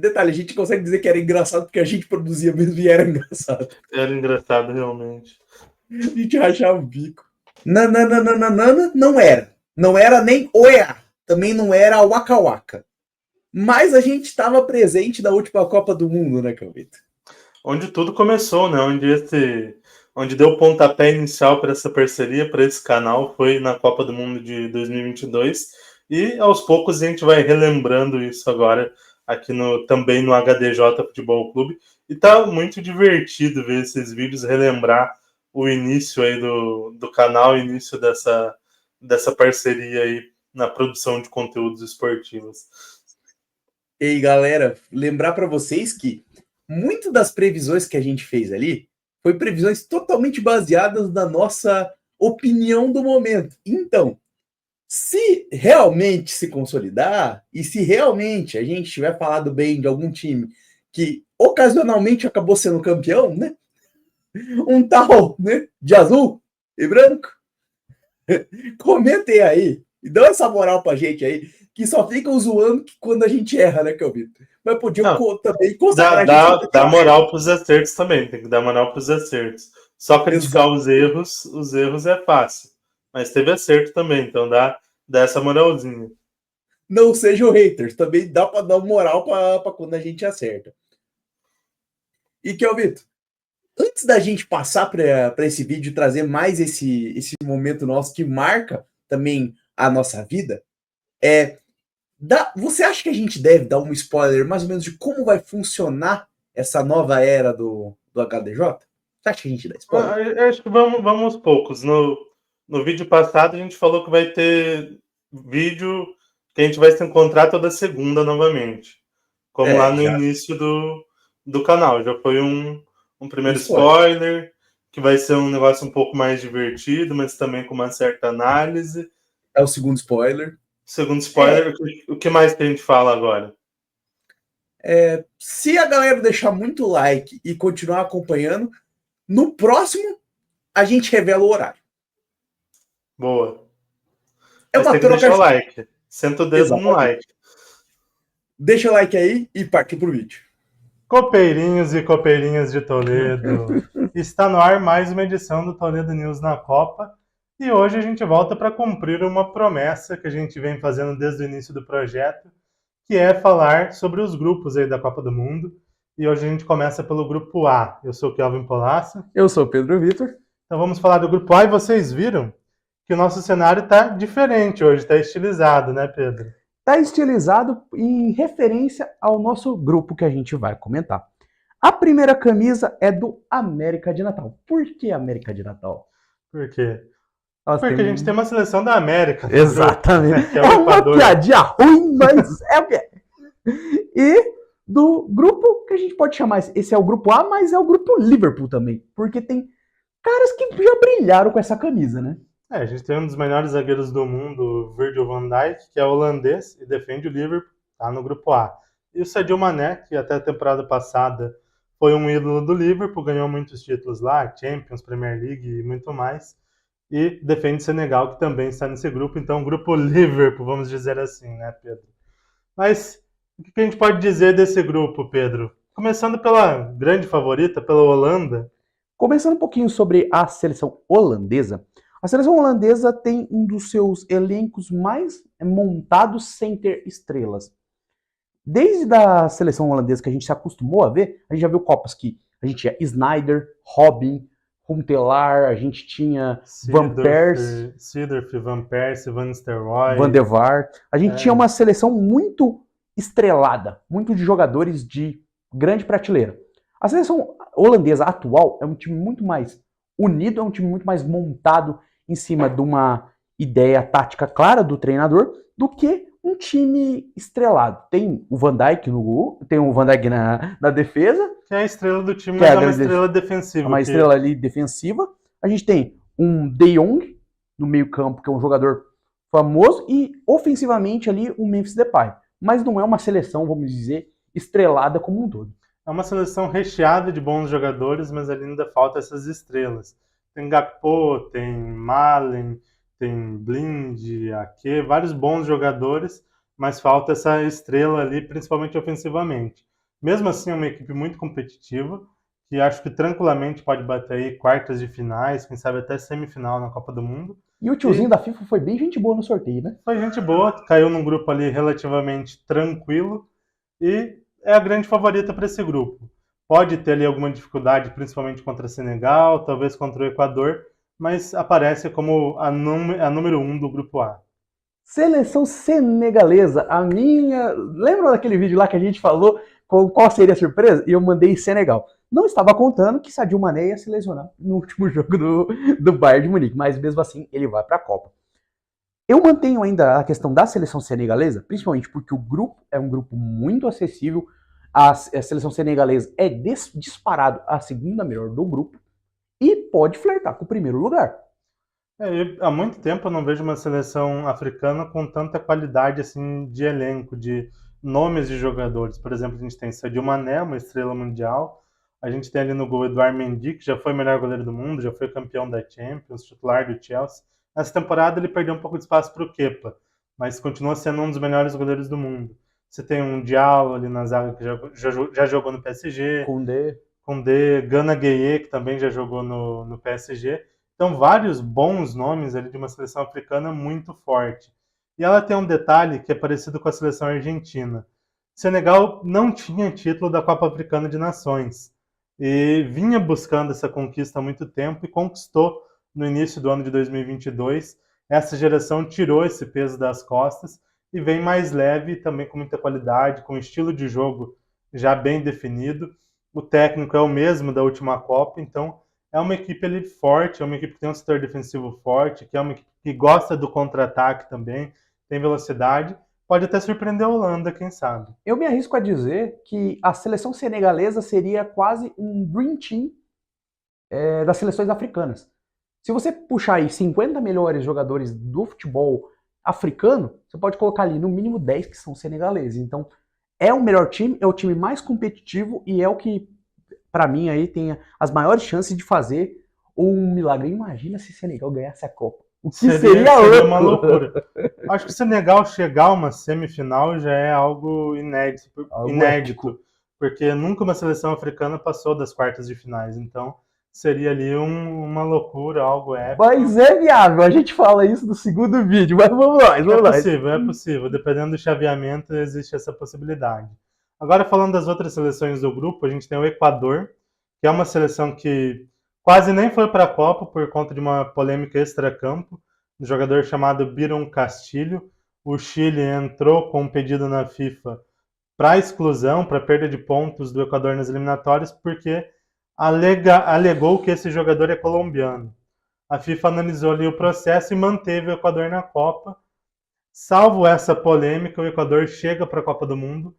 detalhe, a gente consegue dizer que era engraçado porque a gente produzia mesmo e era engraçado. Era engraçado, realmente. A gente rachava o bico. Nananana, não era. Não era nem Oea. Também não era a Waka Waka. Mas a gente estava presente na última Copa do Mundo, né, Calvito? Onde tudo começou, né? Onde deu o pontapé inicial para essa parceria, para esse canal, foi na Copa do Mundo de 2022. E aos poucos a gente vai relembrando isso agora aqui também no HDJ Futebol Clube. E tá muito divertido ver esses vídeos, relembrar o início aí do canal, o início dessa parceria aí na produção de conteúdos esportivos. E galera, lembrar para vocês que muito das previsões que a gente fez ali foi previsões totalmente baseadas na nossa opinião do momento. Então, se realmente se consolidar e se realmente a gente tiver falado bem de algum time que ocasionalmente acabou sendo campeão, né? Um tal, né, de azul e branco, comentem aí e dão essa moral pra gente aí, que só ficam zoando quando a gente erra, né, Calvito? Mas podiam também consagrar a gente. Dá moral pros acertos também, tem que dar moral pros acertos. Só criticar os erros é fácil. Mas teve acerto também, então dá essa moralzinha. Não sejam haters, também dá pra dar moral pra quando a gente acerta. E, Calvito, antes da gente passar para esse vídeo e trazer mais esse momento nosso que marca também a nossa vida, você acha que a gente deve dar um spoiler mais ou menos de como vai funcionar essa nova era do HDJ? Você acha que a gente dá spoiler? Acho que vamos aos poucos. No vídeo passado a gente falou que vai ter vídeo que a gente vai se encontrar toda segunda novamente. Como lá no início do canal. Já foi um primeiro spoiler, que vai ser um negócio um pouco mais divertido, mas também com uma certa análise. É o segundo spoiler. Segundo spoiler, o que mais que a gente fala agora? Se a galera deixar muito like e continuar acompanhando, no próximo a gente revela o horário. Boa. Mas tem que deixar o like. Senta o dedo no like. Deixa o like aí e parte pro vídeo. Copeirinhos e copeirinhas de Toledo. Está no ar mais uma edição do Toledo News na Copa. E hoje a gente volta para cumprir uma promessa que a gente vem fazendo desde o início do projeto, que é falar sobre os grupos aí da Copa do Mundo. E hoje a gente começa pelo grupo A. Eu sou o Kelvin Polassa. Eu sou o Pedro Vitor. Então vamos falar do grupo A e vocês viram que o nosso cenário está diferente hoje, está estilizado, né, Pedro? Está estilizado em referência ao nosso grupo que a gente vai comentar. A primeira camisa é do América de Natal. Por que América de Natal? Por quê? Porque a gente tem uma seleção da América. Exatamente. Grupo, né, é uma piadinha ruim, mas é o que é. E do grupo que a gente pode chamar, esse é o grupo A, mas é o grupo Liverpool também. Porque tem caras que já brilharam com essa camisa, né? A gente tem um dos melhores zagueiros do mundo, Virgil van Dijk, que é holandês e defende o Liverpool, tá no grupo A. E o Sadio Mané, que até a temporada passada foi um ídolo do Liverpool, ganhou muitos títulos lá, Champions, Premier League e muito mais. E defende o Senegal, que também está nesse grupo. Então, grupo Liverpool, vamos dizer assim, né, Pedro? Mas o que a gente pode dizer desse grupo, Pedro? Começando pela grande favorita, pela Holanda. Começando um pouquinho sobre a seleção holandesa. A seleção holandesa tem um dos seus elencos mais montados sem ter estrelas. Desde a seleção holandesa que a gente se acostumou a ver, a gente já viu Copas que a gente tinha Sneijder, Robben, Huntelaar, a gente tinha Van Persie, Seedorf, Van Persie, Van Nistelrooy, Van der Vaart. A gente tinha uma seleção muito estrelada, muito de jogadores de grande prateleira. A seleção holandesa atual é um time muito mais unido, é um time muito mais montado em cima de uma ideia tática clara do treinador do que um time estrelado. Tem o Van Dijk no gol, tem o Van Dijk na defesa. Que é a estrela do time, mas é uma estrela defensiva. Uma estrela ali defensiva. A gente tem um De Jong no meio campo, que é um jogador famoso, e ofensivamente ali o Memphis Depay. Mas não é uma seleção, vamos dizer, estrelada como um todo. É uma seleção recheada de bons jogadores, mas ali ainda falta essas estrelas. Tem Gakpo, tem Malen, tem Blind, Ake, vários bons jogadores, mas falta essa estrela ali, principalmente ofensivamente. Mesmo assim, é uma equipe muito competitiva, que acho que tranquilamente pode bater aí quartas de finais, quem sabe até semifinal na Copa do Mundo. E o tiozinho da FIFA foi bem gente boa no sorteio, né? Foi gente boa, caiu num grupo ali relativamente tranquilo e é a grande favorita para esse grupo. Pode ter ali alguma dificuldade, principalmente contra Senegal, talvez contra o Equador, mas aparece como a número 1 do grupo A. Seleção senegalesa, a minha. Lembra daquele vídeo lá que a gente falou qual seria a surpresa? E eu mandei Senegal. Não estava contando que Sadio Mané ia se lesionar no último jogo do Bayern de Munique, mas mesmo assim ele vai para a Copa. Eu mantenho ainda a questão da seleção senegalesa, principalmente porque o grupo é um grupo muito acessível. A seleção senegalesa é disparado a segunda melhor do grupo e pode flertar com o primeiro lugar. Há muito tempo eu não vejo uma seleção africana com tanta qualidade assim de elenco, de nomes de jogadores. Por exemplo, a gente tem Sadio Mané, uma estrela mundial. A gente tem ali no gol Edouard Mendy, que já foi o melhor goleiro do mundo, já foi campeão da Champions, titular do Chelsea. Nessa temporada ele perdeu um pouco de espaço para o Kepa, mas continua sendo um dos melhores goleiros do mundo. Você tem um Diallo ali na zaga que já jogou no PSG. Koundé, Gana Gueye, que também já jogou no PSG. Então, vários bons nomes ali de uma seleção africana muito forte. E ela tem um detalhe que é parecido com a seleção argentina. Senegal não tinha título da Copa Africana de Nações e vinha buscando essa conquista há muito tempo e conquistou no início do ano de 2022. Essa geração tirou esse peso das costas e vem mais leve, também com muita qualidade, com estilo de jogo já bem definido. O técnico é o mesmo da última Copa, então é uma equipe ali forte, é uma equipe que tem um setor defensivo forte, que é uma equipe que gosta do contra-ataque também, tem velocidade, pode até surpreender a Holanda, quem sabe. Eu me arrisco a dizer que a seleção senegalesa seria quase um Dream Team das seleções africanas. Se você puxar aí 50 melhores jogadores do futebol africano, você pode colocar ali no mínimo 10 que são senegaleses. Então, é o melhor time, é o time mais competitivo e é o que, para mim, aí tem as maiores chances de fazer um milagre. Imagina se Senegal ganhasse a Copa. O que seria uma loucura. Acho que o Senegal chegar a uma semifinal já é algo inédito, porque nunca uma seleção africana passou das quartas de finais. Então, seria ali uma loucura, algo épico. Mas é viável, a gente fala isso no segundo vídeo, mas vamos lá. É possível. Dependendo do chaveamento, existe essa possibilidade. Agora, falando das outras seleções do grupo, a gente tem o Equador, que é uma seleção que quase nem foi para a Copa por conta de uma polêmica extracampo, um jogador chamado Byron Castilho. O Chile entrou com um pedido na FIFA para exclusão, para perda de pontos do Equador nas eliminatórias, porque alegou que esse jogador é colombiano. A FIFA analisou ali o processo e manteve o Equador na Copa. Salvo essa polêmica, o Equador chega para a Copa do Mundo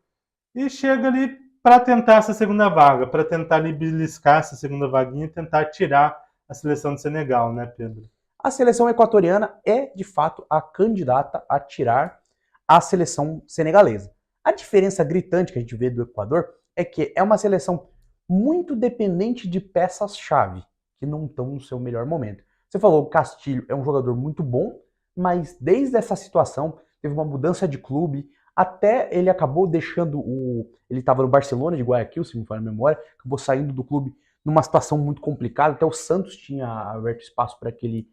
e chega ali para tentar essa segunda vaga, para tentar ali beliscar essa segunda vaguinha e tentar tirar a seleção do Senegal, né, Pedro? A seleção equatoriana é, de fato, a candidata a tirar a seleção senegalesa. A diferença gritante que a gente vê do Equador é que é uma seleção muito dependente de peças-chave, que não estão no seu melhor momento. Você falou, o Castilho é um jogador muito bom, mas desde essa situação teve uma mudança de clube, até ele acabou deixando ele estava no Barcelona de Guayaquil, se me falha a memória, acabou saindo do clube numa situação muito complicada, até o Santos tinha aberto espaço para que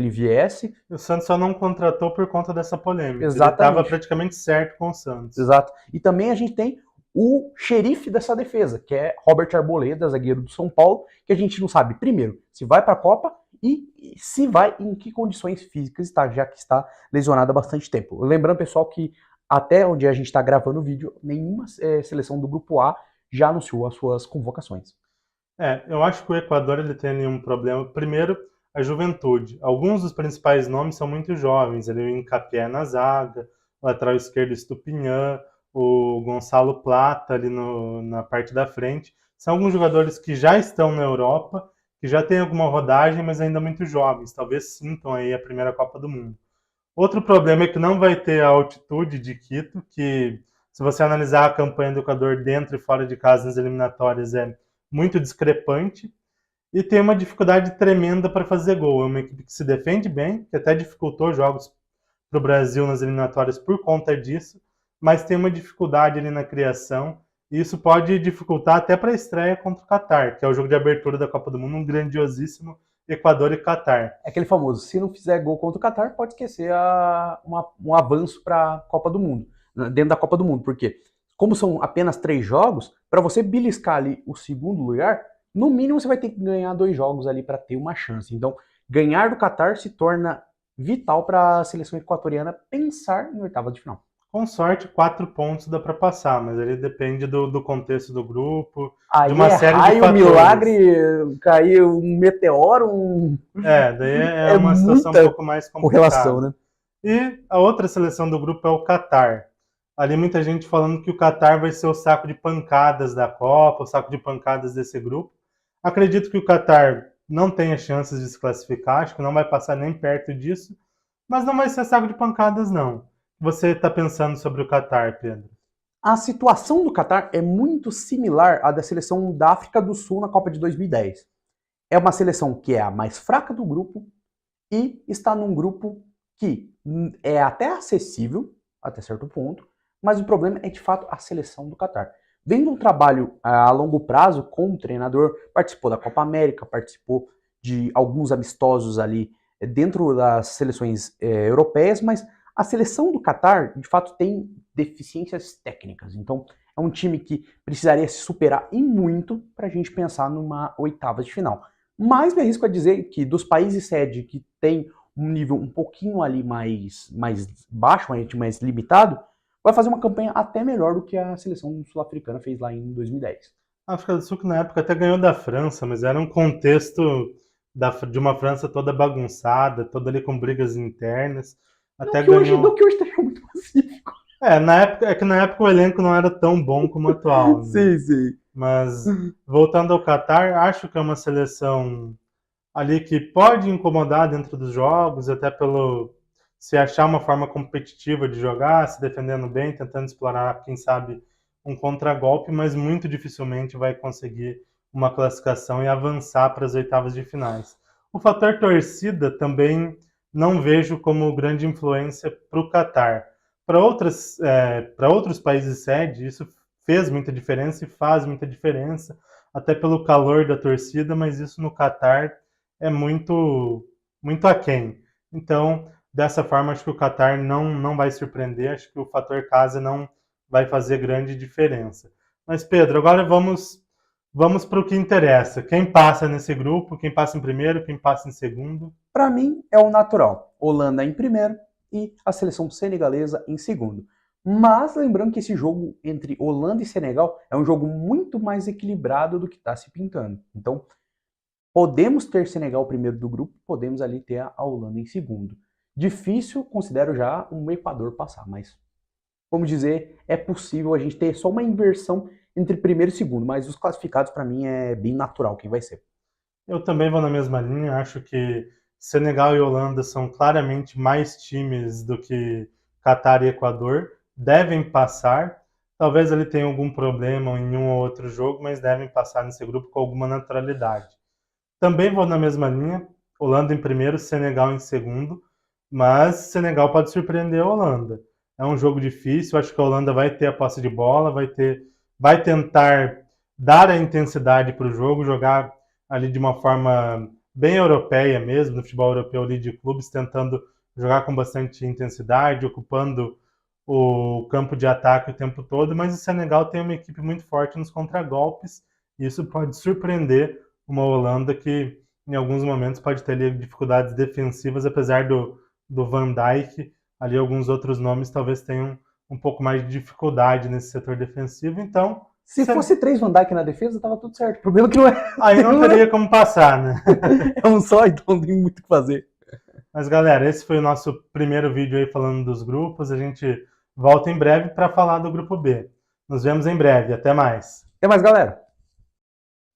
ele viesse. O Santos só não contratou por conta dessa polêmica. Exatamente. Ele estava praticamente certo com o Santos. Exato. E também a gente tem o xerife dessa defesa, que é Robert Arboleda, zagueiro do São Paulo, que a gente não sabe, primeiro, se vai para a Copa e se vai em que condições físicas está, já que está lesionado há bastante tempo. Lembrando, pessoal, que até onde a gente está gravando o vídeo, nenhuma seleção do Grupo A já anunciou as suas convocações. Eu acho que o Equador ele tem ali um problema. Primeiro, a juventude. Alguns dos principais nomes são muito jovens. Ali o Hincapié na zaga, o lateral esquerdo Estupinhan, o Gonçalo Plata ali na parte da frente. São alguns jogadores que já estão na Europa, que já têm alguma rodagem, mas ainda muito jovens. Talvez sintam aí a primeira Copa do Mundo. Outro problema é que não vai ter a altitude de Quito, que se você analisar a campanha do Equador dentro e fora de casa nas eliminatórias é muito discrepante. E tem uma dificuldade tremenda para fazer gol. É uma equipe que se defende bem, que até dificultou jogos para o Brasil nas eliminatórias por conta disso, mas tem uma dificuldade ali na criação E isso pode dificultar até para a estreia contra o Catar, que é o jogo de abertura da Copa do Mundo, um grandiosíssimo Equador e Catar. É aquele famoso, se não fizer gol contra o Catar, pode esquecer um avanço para a Copa do Mundo, dentro da Copa do Mundo, porque como são apenas 3 jogos, para você beliscar ali o segundo lugar, no mínimo você vai ter que ganhar 2 jogos ali para ter uma chance. Então, ganhar do Catar se torna vital para a seleção equatoriana pensar em oitava de final. Com sorte, 4 pontos dá para passar, mas ele depende do contexto do grupo, Aí de uma é série de raio, fatores. milagre, caiu um meteoro, Daí é uma situação um muita pouco mais correlação, complicada. né? E a outra seleção do grupo é o Catar. Ali muita gente falando que o Catar vai ser o saco de pancadas da Copa, o saco de pancadas desse grupo. Acredito que o Catar não tenha chances de se classificar, acho que não vai passar nem perto disso, mas não vai ser saco de pancadas, não. Você está pensando sobre o Catar, Pedro? A situação do Catar é muito similar à da seleção da África do Sul na Copa de 2010. É uma seleção que é a mais fraca do grupo e está num grupo que é até acessível, até certo ponto, mas o problema é de fato a seleção do Catar. Vendo um trabalho a longo prazo com o treinador, participou da Copa América, participou de alguns amistosos ali dentro das seleções europeias, mas a seleção do Catar, de fato, tem deficiências técnicas. Então, é um time que precisaria se superar e muito para a gente pensar numa oitava de final. Mas me arrisco a dizer que dos países sede que tem um nível um pouquinho ali mais baixo, mais limitado, vai fazer uma campanha até melhor do que a seleção sul-africana fez lá em 2010. A África do Sul que na época até ganhou da França, mas era um contexto de uma França toda bagunçada, toda ali com brigas internas. Até ganhou. Não que hoje esteja muito pacífico. É que na época o elenco não era tão bom como o atual. Né? Sim, sim. Mas voltando ao Catar, acho que é uma seleção ali que pode incomodar dentro dos jogos, até pelo se achar uma forma competitiva de jogar, se defendendo bem, tentando explorar, quem sabe, um contragolpe, mas muito dificilmente vai conseguir uma classificação e avançar para as oitavas de finais. O fator torcida também não vejo como grande influência para o Catar. Para outros países sede, isso fez muita diferença e faz muita diferença, até pelo calor da torcida, mas isso no Catar é muito aquém. Então, dessa forma, acho que o Catar não vai surpreender, acho que o fator casa não vai fazer grande diferença. Mas, Pedro, agora vamos para o que interessa. Quem passa nesse grupo, quem passa em primeiro, quem passa em segundo? Para mim, é o natural. Holanda em primeiro e a seleção senegalesa em segundo. Mas lembrando que esse jogo entre Holanda e Senegal é um jogo muito mais equilibrado do que está se pintando. Então, podemos ter Senegal primeiro do grupo, podemos ali ter a Holanda em segundo. Difícil, considero já, um Equador passar, mas vamos dizer, é possível a gente ter só uma inversão entre primeiro e segundo, mas os classificados para mim é bem natural quem vai ser. Eu também vou na mesma linha, acho que Senegal e Holanda são claramente mais times do que Catar e Equador, devem passar, talvez ele tenha algum problema em um ou outro jogo, mas devem passar nesse grupo com alguma naturalidade. Também vou na mesma linha, Holanda em primeiro, Senegal em segundo, mas Senegal pode surpreender a Holanda. É um jogo difícil, acho que a Holanda vai ter a posse de bola, vai tentar dar a intensidade para o jogo, jogar ali de uma forma bem europeia mesmo, no futebol europeu ali de clubes, tentando jogar com bastante intensidade, ocupando o campo de ataque o tempo todo, mas o Senegal tem uma equipe muito forte nos contragolpes, e isso pode surpreender uma Holanda que em alguns momentos pode ter ali dificuldades defensivas, apesar do Van Dijk, ali alguns outros nomes talvez tenham um pouco mais de dificuldade nesse setor defensivo, então... Se fosse 3 Van Dijk na defesa, tava tudo certo. O problema é que não é... Aí não teria como passar, né? É um só, então não tem muito o que fazer. Mas galera, esse foi o nosso primeiro vídeo aí falando dos grupos, a gente volta em breve para falar do grupo B. Nos vemos em breve, até mais. Até mais, galera.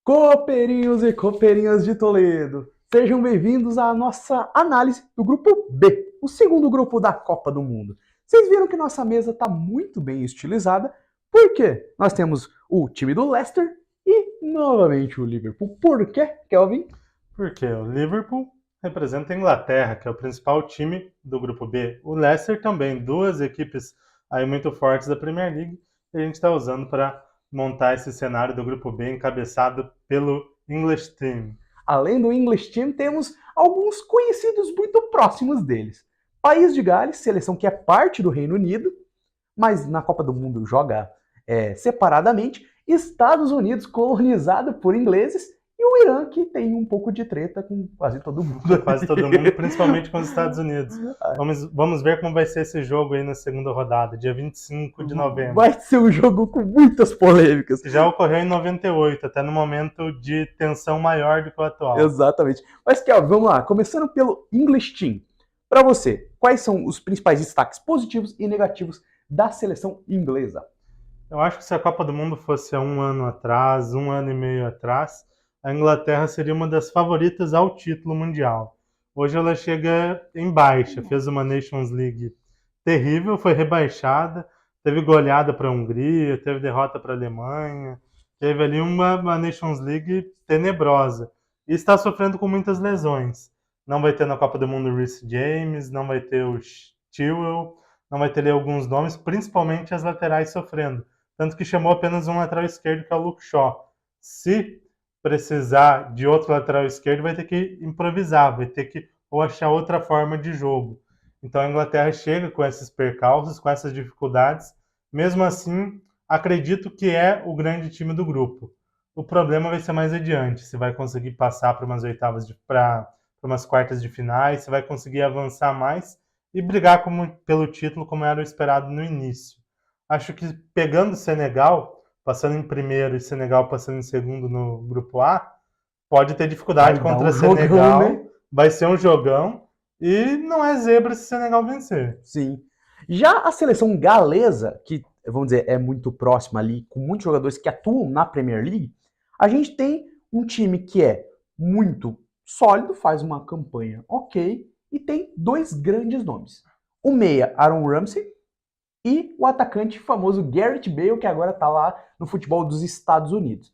Copeirinhos e copeirinhas de Toledo, sejam bem-vindos à nossa análise do grupo B, o segundo grupo da Copa do Mundo. Vocês viram que nossa mesa está muito bem estilizada, porque nós temos o time do Leicester e novamente o Liverpool. Por quê, Kelvin? Porque o Liverpool representa a Inglaterra, que é o principal time do grupo B. O Leicester também, duas equipes aí muito fortes da Premier League, que a gente está usando para montar esse cenário do Grupo B encabeçado pelo English Team. Além do English Team, temos alguns conhecidos muito próximos deles. País de Gales, seleção que é parte do Reino Unido, mas na Copa do Mundo joga separadamente. Estados Unidos, colonizado por ingleses, e o Irã, que tem um pouco de treta com quase todo mundo. Quase todo mundo, principalmente com os Estados Unidos. Vamos ver como vai ser esse jogo aí na segunda rodada, dia 25 de novembro. Vai ser um jogo com muitas polêmicas. Já ocorreu em 98, até no momento de tensão maior do que o atual. Exatamente. Mas, Kel, vamos lá. Começando pelo English Team. Para você, quais são os principais destaques positivos e negativos da seleção inglesa? Eu acho que se a Copa do Mundo fosse há um ano atrás, um ano e meio atrás, a Inglaterra seria uma das favoritas ao título mundial. Hoje ela chega em baixa, fez uma Nations League terrível, foi rebaixada, teve goleada para a Hungria, teve derrota para a Alemanha, teve ali uma Nations League tenebrosa. E está sofrendo com muitas lesões. Não vai ter na Copa do Mundo o Reece James, não vai ter o Chilwell, não vai ter ali alguns nomes, principalmente as laterais sofrendo. Tanto que chamou apenas um lateral esquerdo, que é o Luke Shaw. Se precisar de outro lateral esquerdo, vai ter que improvisar, vai ter que ou achar outra forma de jogo. Então a Inglaterra chega com esses percalços, com essas dificuldades. Mesmo assim, acredito que é o grande time do grupo. O problema vai ser mais adiante, se vai conseguir passar para umas para umas quartas de finais, se vai conseguir avançar mais e brigar pelo título como era o esperado no início. Acho que pegando o Senegal, passando em primeiro e Senegal passando em segundo no grupo A, pode ter dificuldade contra Senegal, né? Vai ser um jogão e não é zebra se Senegal vencer. Sim. Já a seleção galesa, que vamos dizer é muito próxima ali, com muitos jogadores que atuam na Premier League, a gente tem um time que é muito sólido, faz uma campanha ok, e tem dois grandes nomes. O meia, Aaron Ramsey, e o atacante famoso Gareth Bale, que agora está lá no futebol dos Estados Unidos.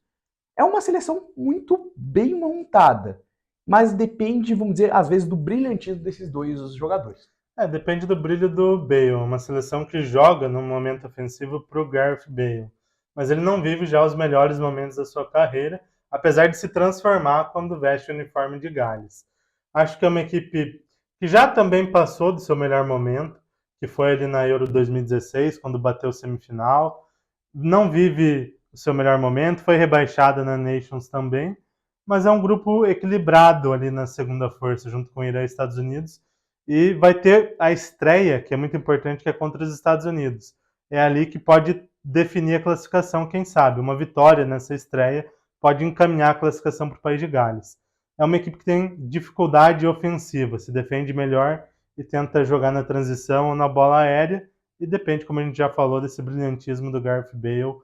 É uma seleção muito bem montada, mas depende, vamos dizer, às vezes do brilhantismo desses dois jogadores. Depende do brilho do Bale, uma seleção que joga no momento ofensivo para o Gareth Bale, mas ele não vive já os melhores momentos da sua carreira, apesar de se transformar quando veste o uniforme de Gales. Acho que é uma equipe que já também passou do seu melhor momento, que foi ali na Euro 2016, quando bateu semifinal. Não vive o seu melhor momento, foi rebaixada na Nations também, mas é um grupo equilibrado ali na segunda força, junto com o Irã e Estados Unidos, e vai ter a estreia, que é muito importante, que é contra os Estados Unidos. É ali que pode definir a classificação, quem sabe. Uma vitória nessa estreia pode encaminhar a classificação para o País de Gales. É uma equipe que tem dificuldade ofensiva, se defende melhor e tenta jogar na transição ou na bola aérea, e depende, como a gente já falou, desse brilhantismo do Gareth Bale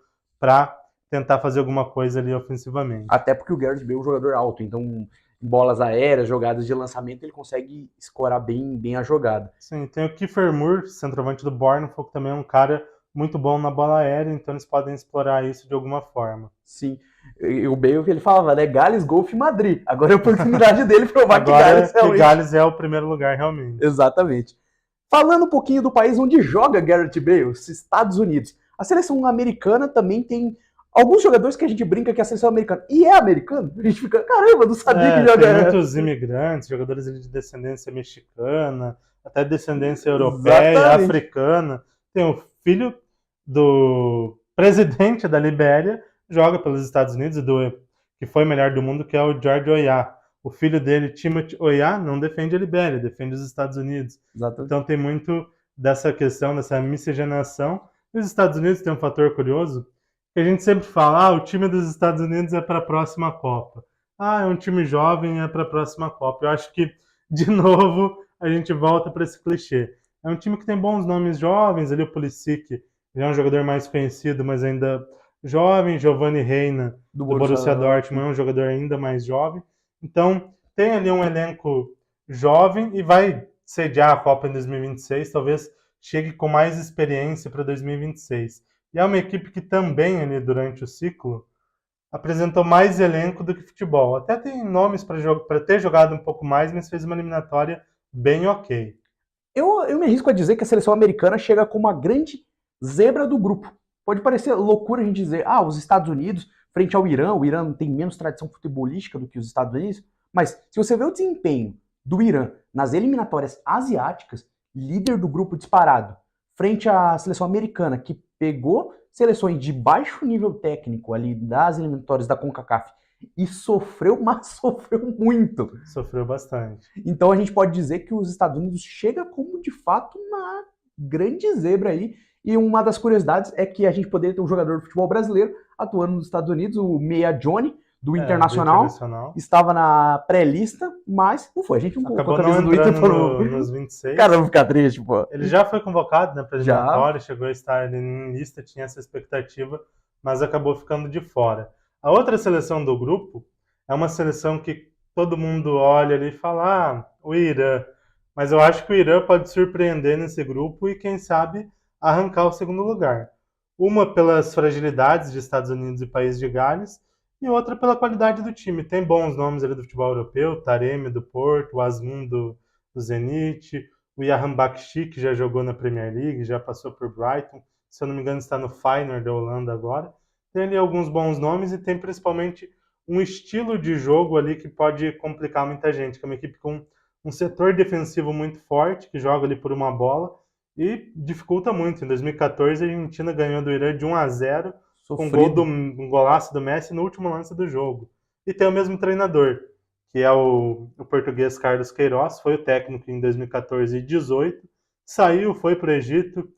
para tentar fazer alguma coisa ali ofensivamente. Até porque o Gareth Bale é um jogador alto, então em bolas aéreas, jogadas de lançamento, ele consegue escorar bem a jogada. Sim, tem o Kiefer Moore, centroavante do Bournemouth, que também é um cara muito bom na bola aérea, então eles podem explorar isso de alguma forma. Sim. E o Bale, que ele falava, né? Gales, Golf e Madrid. Agora é a oportunidade dele provar que Gales é o primeiro lugar, realmente. Exatamente. Falando um pouquinho do país onde joga Gareth Bale, os Estados Unidos. A seleção americana também tem alguns jogadores que a gente brinca que é a seleção americana. E é americano? A gente fica, caramba, não sabia que joga. Tem muitos imigrantes, jogadores de descendência mexicana, até descendência europeia, exatamente, africana. Tem o filho do presidente da Libéria, joga pelos Estados Unidos, que foi melhor do mundo, que é o George Weah. O filho dele, Timothy Weah, não defende a Libéria, defende os Estados Unidos. Exatamente. Então tem muito dessa questão, dessa miscigenação. E os Estados Unidos tem um fator curioso, que a gente sempre fala, o time dos Estados Unidos é para a próxima Copa. É um time jovem, é para a próxima Copa. Eu acho que, de novo, a gente volta para esse clichê. É um time que tem bons nomes jovens, ali o Pulisic, ele é um jogador mais conhecido, mas ainda jovem. Giovanni Reina, do Borussia Dortmund, é um jogador ainda mais jovem. Então, tem ali um elenco jovem e vai sediar a Copa em 2026, talvez chegue com mais experiência para 2026. E é uma equipe que também, ali, durante o ciclo, apresentou mais elenco do que futebol. Até tem nomes para ter jogado um pouco mais, mas fez uma eliminatória bem ok. Eu me arrisco a dizer que a seleção americana chega com uma grande zebra do grupo. Pode parecer loucura a gente dizer, os Estados Unidos, frente ao Irã, o Irã tem menos tradição futebolística do que os Estados Unidos, mas se você vê o desempenho do Irã nas eliminatórias asiáticas, líder do grupo disparado, frente à seleção americana, que pegou seleções de baixo nível técnico ali das eliminatórias da CONCACAF e sofreu, mas sofreu muito. Sofreu bastante. Então a gente pode dizer que os Estados Unidos chega como, de fato, uma grande zebra aí. E uma das curiosidades é que a gente poderia ter um jogador de futebol brasileiro atuando nos Estados Unidos, o Meia Johnny, do Internacional, estava na pré-lista, mas não foi. A gente não colocou a camisa do Inter nos 26. Cara, eu vou ficar triste, pô. Ele já foi convocado, né, para eliminatória, chegou a estar em lista, tinha essa expectativa, mas acabou ficando de fora. A outra seleção do grupo é uma seleção que todo mundo olha ali e fala, o Irã. Mas eu acho que o Irã pode surpreender nesse grupo e, quem sabe, arrancar o segundo lugar. Uma pelas fragilidades de Estados Unidos e País de Gales, e outra pela qualidade do time. Tem bons nomes ali do futebol europeu, Taremi do Porto, o Azmoun do Zenit, o Yahan Bakshi, que já jogou na Premier League, já passou por Brighton, se eu não me engano está no Feyenoord da Holanda agora. Tem ali alguns bons nomes e tem principalmente um estilo de jogo ali que pode complicar muita gente, que é uma equipe com um setor defensivo muito forte, que joga ali por uma bola e dificulta muito. Em 2014 a Argentina ganhou do Irã de 1-0, com um golaço do Messi no último lance do jogo. E tem o mesmo treinador, que é o português Carlos Queiroz, foi o técnico em 2014 e 2018, saiu, foi para o Egito,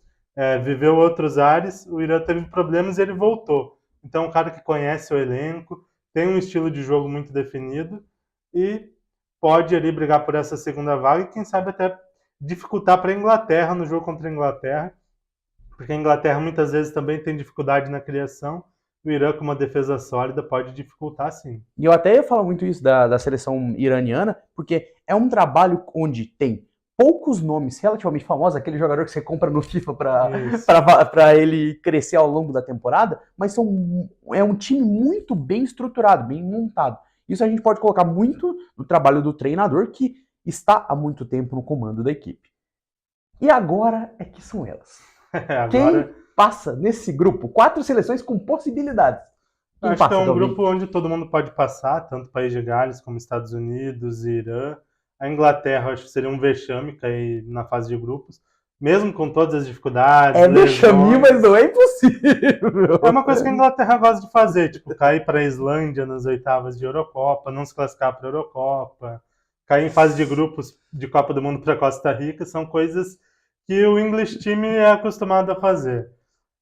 viveu outros ares, o Irã teve problemas e ele voltou. Então é um cara que conhece o elenco, tem um estilo de jogo muito definido e pode ali brigar por essa segunda vaga e quem sabe até dificultar para a Inglaterra no jogo contra a Inglaterra, porque a Inglaterra muitas vezes também tem dificuldade na criação, o Irã com uma defesa sólida pode dificultar sim. E eu até ia falar muito isso da seleção iraniana, porque é um trabalho onde tem poucos nomes relativamente famosos, aquele jogador que você compra no FIFA para ele crescer ao longo da temporada, mas é um time muito bem estruturado, bem montado. Isso a gente pode colocar muito no trabalho do treinador, que está há muito tempo no comando da equipe. E agora é que são elas. Quem passa nesse grupo? 4 seleções com possibilidades. Acho que é um grupo onde todo mundo pode passar, tanto País de Gales como Estados Unidos e Irã. A Inglaterra, acho que seria um vexame cair na fase de grupos, mesmo com todas as dificuldades. É vexame, mas não é impossível. É uma coisa que a Inglaterra gosta de fazer, tipo, cair para a Islândia nas oitavas de Eurocopa, não se classificar para a Eurocopa, cair em fase de grupos de Copa do Mundo para Costa Rica, são coisas que o English Team é acostumado a fazer.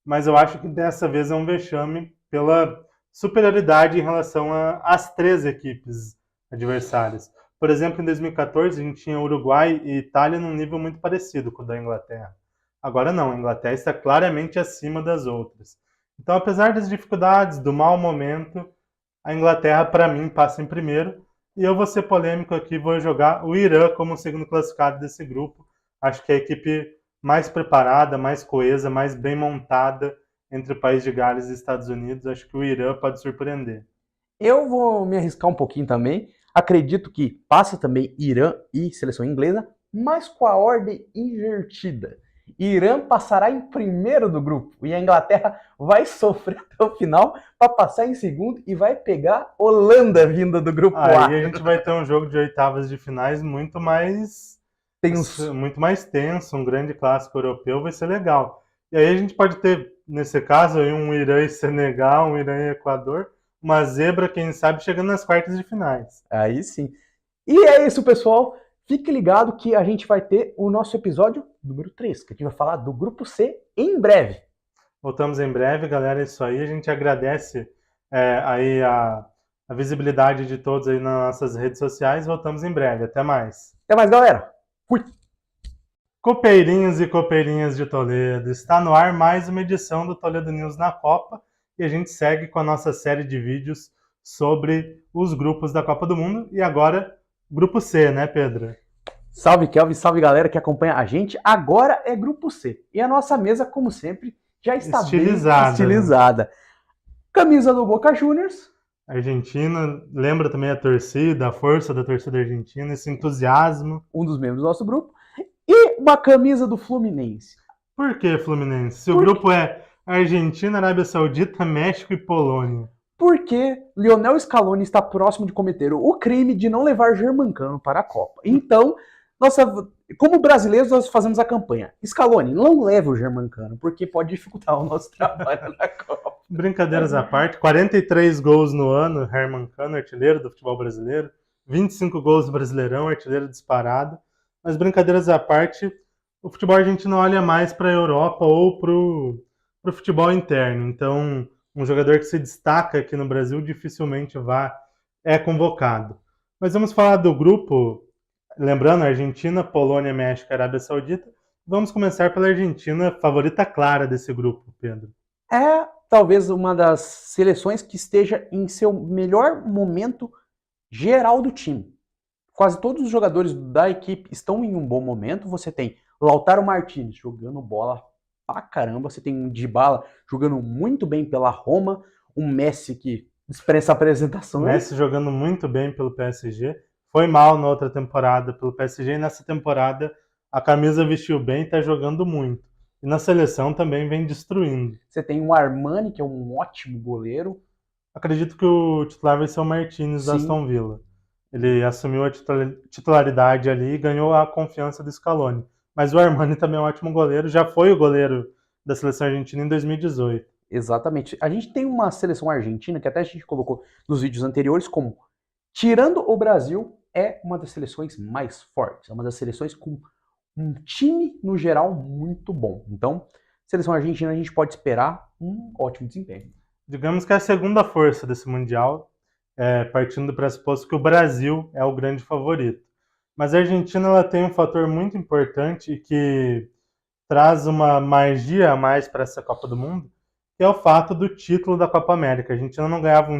Mas eu acho que dessa vez é um vexame pela superioridade em relação às 3 equipes adversárias. Por exemplo, em 2014 a gente tinha Uruguai e Itália num nível muito parecido com o da Inglaterra. Agora não, a Inglaterra está claramente acima das outras. Então, apesar das dificuldades, do mau momento, a Inglaterra, para mim, passa em primeiro. E eu vou ser polêmico aqui, vou jogar o Irã como segundo classificado desse grupo. Acho que é a equipe mais preparada, mais coesa, mais bem montada entre o País de Gales e Estados Unidos. Acho que o Irã pode surpreender. Eu vou me arriscar um pouquinho também. Acredito que passa também Irã e seleção inglesa, mas com a ordem invertida. Irã passará em primeiro do grupo e a Inglaterra vai sofrer até o final para passar em segundo e vai pegar Holanda vinda do grupo A. Aí a gente vai ter um jogo de oitavas de finais muito mais tenso, um grande clássico europeu, vai ser legal. E aí a gente pode ter, nesse caso, aí um Irã e Senegal, um Irã e Equador, uma zebra, quem sabe, chegando nas quartas de finais. Aí sim. E é isso, pessoal. Fique ligado que a gente vai ter o nosso episódio número 3, que a gente vai falar do Grupo C em breve. Voltamos em breve, galera. É isso aí. A gente agradece aí a visibilidade de todos aí nas nossas redes sociais. Voltamos em breve. Até mais. Até mais, galera. Fui. Copeirinhos e copeirinhas de Toledo. Está no ar mais uma edição do Toledo News na Copa. E a gente segue com a nossa série de vídeos sobre os grupos da Copa do Mundo. E agora, Grupo C, né, Pedro? Salve, Kelvin, salve, galera que acompanha a gente. Agora é Grupo C. E a nossa mesa, como sempre, já está estilizada. Bem estilizada. Né? Camisa do Boca Juniors. Argentina, lembra também a torcida, a força da torcida argentina, esse entusiasmo. Um dos membros do nosso grupo. E uma camisa do Fluminense. Por que Fluminense? Se o grupo é Argentina, Arábia Saudita, México e Polônia. Porque Lionel Scaloni está próximo de cometer o crime de não levar Germancano para a Copa. Então, como brasileiros, nós fazemos a campanha. Scaloni, não leve o Germancano, porque pode dificultar o nosso trabalho na Copa. Brincadeiras à parte, 43 gols no ano, Germancano, artilheiro do futebol brasileiro. 25 gols do Brasileirão, artilheiro disparado. Mas brincadeiras à parte, o futebol argentino olha mais para a Europa ou para o futebol interno. Então, um jogador que se destaca aqui no Brasil dificilmente é convocado. Mas vamos falar do grupo, lembrando, Argentina, Polônia, México e Arábia Saudita. Vamos começar pela Argentina, favorita clara desse grupo, Pedro. É talvez uma das seleções que esteja em seu melhor momento geral do time. Quase todos os jogadores da equipe estão em um bom momento. Você tem Lautaro Martinez jogando bola pra caramba. Você tem um Dybala jogando muito bem pela Roma. Um Messi que dispensa apresentações. Messi jogando muito bem pelo PSG. Foi mal na outra temporada pelo PSG e nessa temporada a camisa vestiu bem e está jogando muito. E na seleção também vem destruindo. Você tem o Armani, que é um ótimo goleiro. Acredito que o titular vai ser o Martinez da Aston Villa. Ele assumiu a titularidade ali e ganhou a confiança do Scaloni. Mas o Armani também é um ótimo goleiro, já foi o goleiro da seleção argentina em 2018. Exatamente. A gente tem uma seleção argentina, que até a gente colocou nos vídeos anteriores, como, tirando o Brasil, é uma das seleções mais fortes. É uma das seleções com um time, no geral, muito bom. Então, seleção argentina, a gente pode esperar um ótimo desempenho. Digamos que é a segunda força desse Mundial, partindo do pressuposto que o Brasil é o grande favorito. Mas a Argentina ela tem um fator muito importante e que traz uma magia a mais para essa Copa do Mundo, que é o fato do título da Copa América. A Argentina não ganhava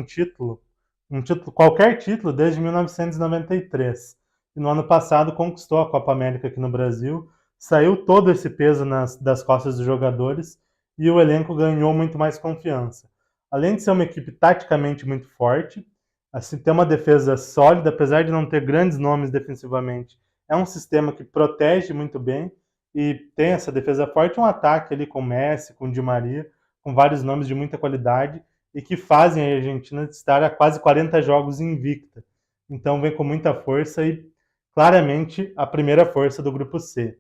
qualquer título, desde 1993. E no ano passado conquistou a Copa América aqui no Brasil, saiu todo esse peso das costas dos jogadores e o elenco ganhou muito mais confiança. Além de ser uma equipe taticamente muito forte, assim, ter uma defesa sólida, apesar de não ter grandes nomes defensivamente, é um sistema que protege muito bem e tem essa defesa forte, um ataque ali com Messi, com Di Maria, com vários nomes de muita qualidade e que fazem a Argentina estar a quase 40 jogos invicta. Então vem com muita força e claramente a primeira força do grupo C.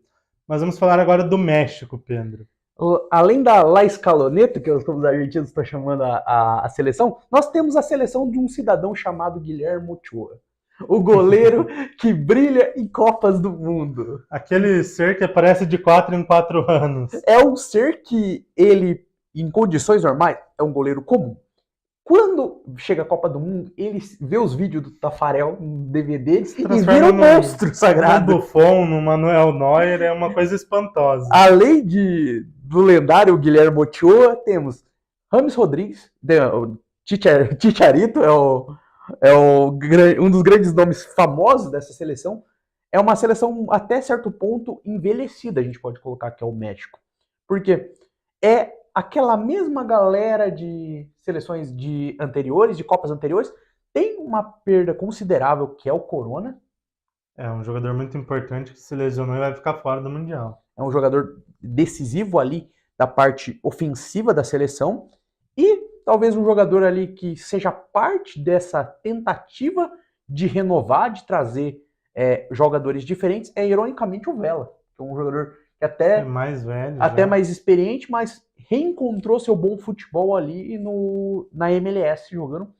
Mas vamos falar agora do México, Pedro. Além da La Escaloneta, que os argentinos estão chamando a seleção, nós temos a seleção de um cidadão chamado Guilherme Ochoa. O goleiro que brilha em Copas do Mundo. Aquele ser que aparece de 4 em 4 anos. É um ser que ele, em condições normais, é um goleiro comum. Quando chega a Copa do Mundo, ele vê os vídeos do Tafarel no DVD e vira um monstro sagrado. No Buffon, no Manuel Neuer, é uma coisa espantosa. Além do lendário Guilherme Ochoa, temos Rames Rodrigues, o Chicharito, um dos grandes nomes famosos dessa seleção. É uma seleção até certo ponto envelhecida, a gente pode colocar que é o México. Porque é aquela mesma galera de seleções de Copas anteriores, tem uma perda considerável, que é o Corona. É um jogador muito importante que se lesionou e vai ficar fora do Mundial. É um jogador decisivo ali da parte ofensiva da seleção e talvez um jogador ali que seja parte dessa tentativa de renovar, de trazer jogadores diferentes, é ironicamente o Vela, que é um jogador que até mais velho, mais experiente, mas reencontrou seu bom futebol ali na MLS, jogando